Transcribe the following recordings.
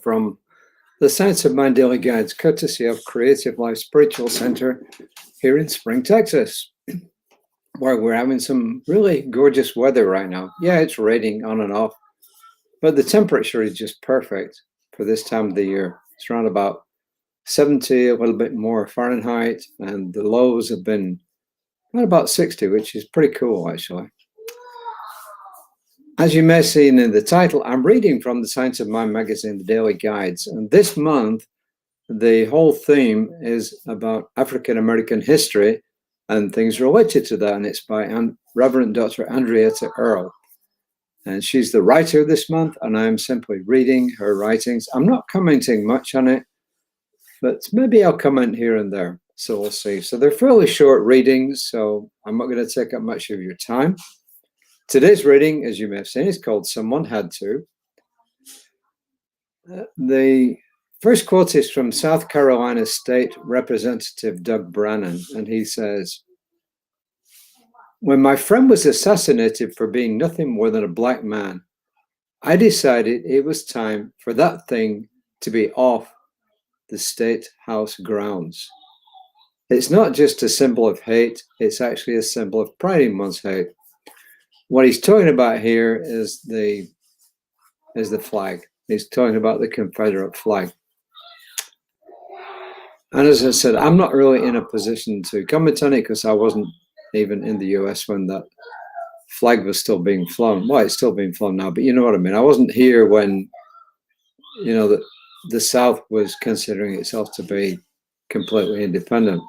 from the Science of Mind Daily Guides, courtesy of Creative Life Spiritual Center here in Spring, Texas, where we're having some really gorgeous weather right now. Yeah, it's raining on and off, but the temperature is just perfect for this time of the year. It's around about 70, a little bit more Fahrenheit, and the lows have been about 60, which is pretty cool, actually. As you may have seen in the title, I'm reading from the Science of Mind magazine, the Daily Guides. And this month, the whole theme is about African American history and things related to that. And it's by Reverend Dr. Andrietta Earl. And she's the writer this month, and I'm simply reading her writings. I'm not commenting much on it, but maybe I'll comment here and there. So we'll see. So they're fairly short readings, so I'm not going to take up much of your time. Today's reading, as you may have seen, is called Someone Had To. The first quote is from South Carolina State Representative Doug Brannon, and he says, "When my friend was assassinated for being nothing more than a black man, I decided it was time for that thing to be off the State House grounds. It's not just a symbol of hate, it's actually a symbol of pride in one's hate." What he's talking about here is the flag. He's talking about the Confederate flag. And as I said, I'm not really in a position to comment on it because I wasn't even in the US when that flag was still being flown. Well, it's still being flown now, but you know what I mean. I wasn't here when, the South was considering itself to be completely independent.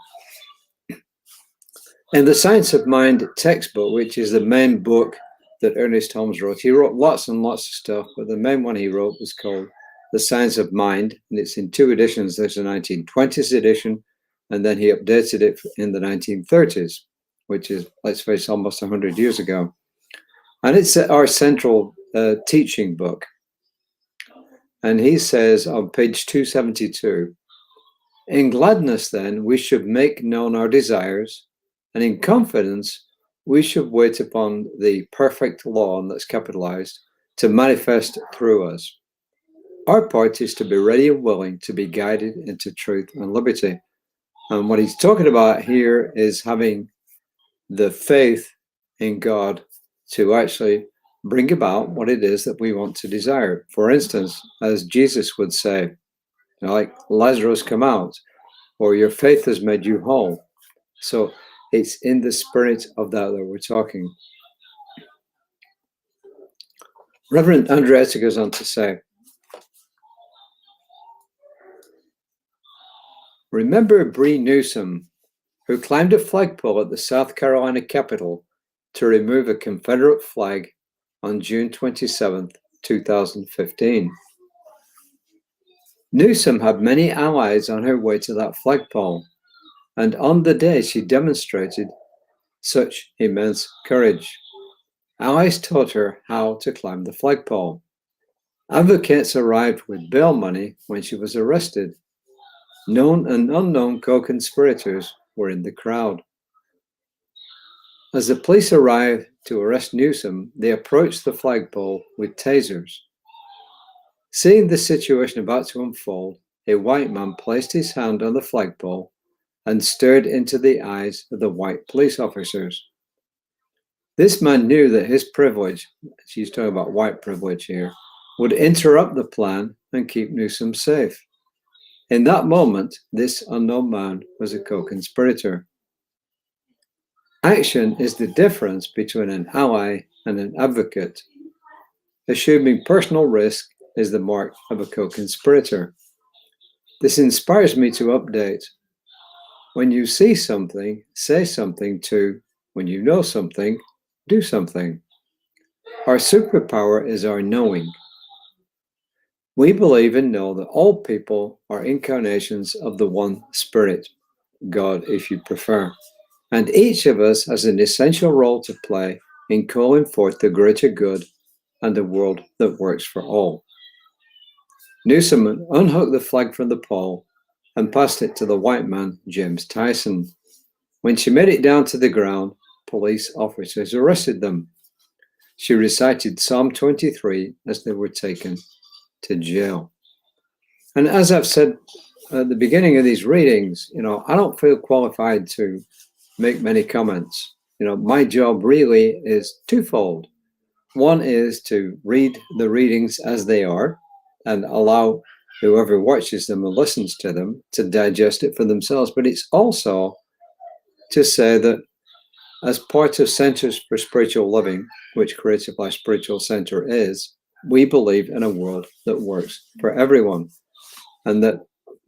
In the Science of Mind textbook, which is the main book that Ernest Holmes wrote, he wrote lots and lots of stuff, but the main one he wrote was called The Science of Mind, and it's in two editions. There's a 1920s edition, and then he updated it in the 1930s, which is, let's face, almost 100 years ago. And it's our central teaching book. And he says on page 272, "In gladness, then, we should make known our desires, and in confidence, we should wait upon the perfect law," and that's capitalized, "to manifest through us. Our part is to be ready and willing to be guided into truth and liberty." And what he's talking about here is having the faith in God to actually bring about what it is that we want to desire. For instance, as Jesus would say, like Lazarus, come out, or your faith has made you whole. So it's in the spirit of that we're talking. Reverend Andrietta goes on to say, "Remember Bree Newsom, who climbed a flagpole at the South Carolina Capitol to remove a Confederate flag on June 27, 2015. Newsom had many allies on her way to that flagpole, and on the day she demonstrated such immense courage. Allies taught her how to climb the flagpole. Advocates arrived with bail money when she was arrested. Known and unknown co-conspirators were in the crowd. As the police arrived to arrest Newsom, they approached the flagpole with tasers. Seeing the situation about to unfold, a white man placed his hand on the flagpole and stared into the eyes of the white police officers. This man knew that his privilege," she's talking about white privilege here, "would interrupt the plan and keep Newsom safe. In that moment, this unknown man was a co-conspirator. Action is the difference between an ally and an advocate. Assuming personal risk is the mark of a co-conspirator. This inspires me to update. When you see something, say something to. When you know something, do something. Our superpower is our knowing. We believe and know that all people are incarnations of the one Spirit, God if you prefer, and each of us has an essential role to play in calling forth the greater good and a world that works for all." Newsom unhooked the flag from the pole and passed it to the white man, James Tyson. When she made it down to the ground, police officers arrested them. She recited Psalm 23 as they were taken to jail. And as I've said at the beginning of these readings, I don't feel qualified to make many comments. My job really is twofold. One is to read the readings as they are and allow whoever watches them or listens to them to digest it for themselves. But it's also to say that as part of Centers for Spiritual Living, which Creative Life Spiritual Center is, we believe in a world that works for everyone. And that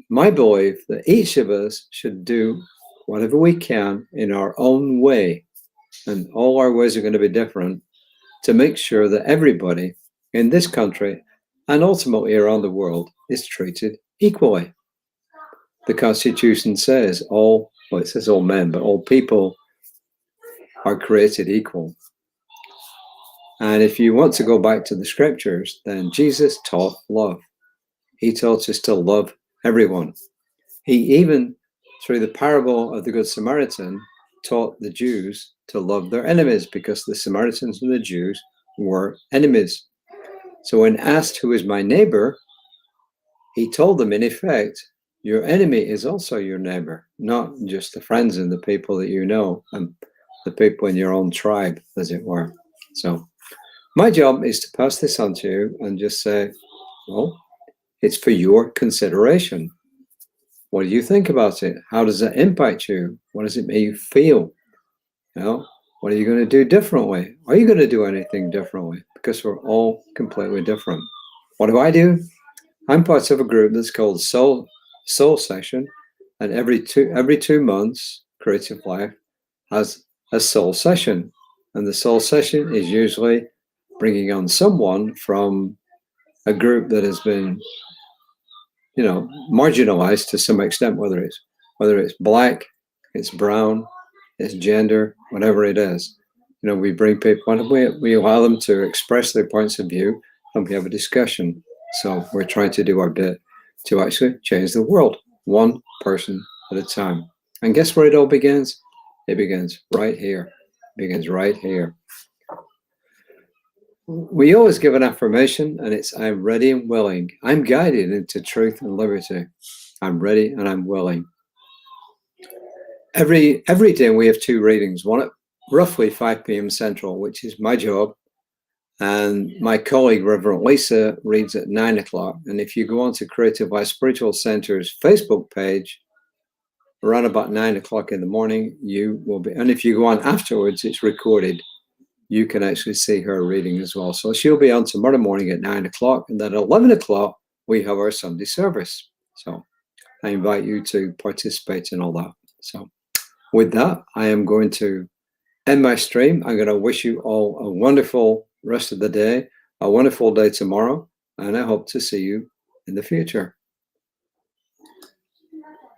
my belief that each of us should do whatever we can in our own way, and all our ways are going to be different, to make sure that everybody in this country and ultimately around the world is treated equally. The Constitution says it says all men, but all people are created equal. And if you want to go back to the scriptures, then Jesus taught love. He taught us to love everyone. He even, through the parable of the Good Samaritan, taught the Jews to love their enemies, because the Samaritans and the Jews were enemies. So when asked who is my neighbor, he told them, in effect, your enemy is also your neighbor, not just the friends and the people that you know and the people in your own tribe, as it were. So my job is to pass this on to you and just say, well, it's for your consideration. What do you think about it? How does it impact you? What does it make you feel? What are you going to do differently? Are you going to do anything differently? Because we're all completely different. What do? I'm part of a group that's called Soul Session, and every 2 months, Creative Life has a Soul Session, and the Soul Session is usually bringing on someone from a group that has been, marginalized to some extent, whether it's black, it's brown, it's gender, whatever it is. We bring people and we allow them to express their points of view, and we have a discussion. So we're trying to do our bit to actually change the world, one person at a time. And guess where it all begins? It begins right here. It begins right here. We always give an affirmation, and it's, I'm ready and willing. I'm guided into truth and liberty. I'm ready and I'm willing. Every day we have 2 readings, one at roughly 5 p.m. Central, which is my job. And my colleague, Reverend Lisa, reads at 9 o'clock. And if you go on to Creative Life Spiritual Center's Facebook page, around about 9 o'clock in the morning, you will be, and if you go on afterwards, it's recorded. You can actually see her reading as well. So she'll be on tomorrow morning at 9 o'clock. And then at 11 o'clock, we have our Sunday service. So I invite you to participate in all that. So with that, I am going to end my stream. I'm going to wish you all a wonderful rest of the day, a wonderful day tomorrow, and I hope to see you in the future.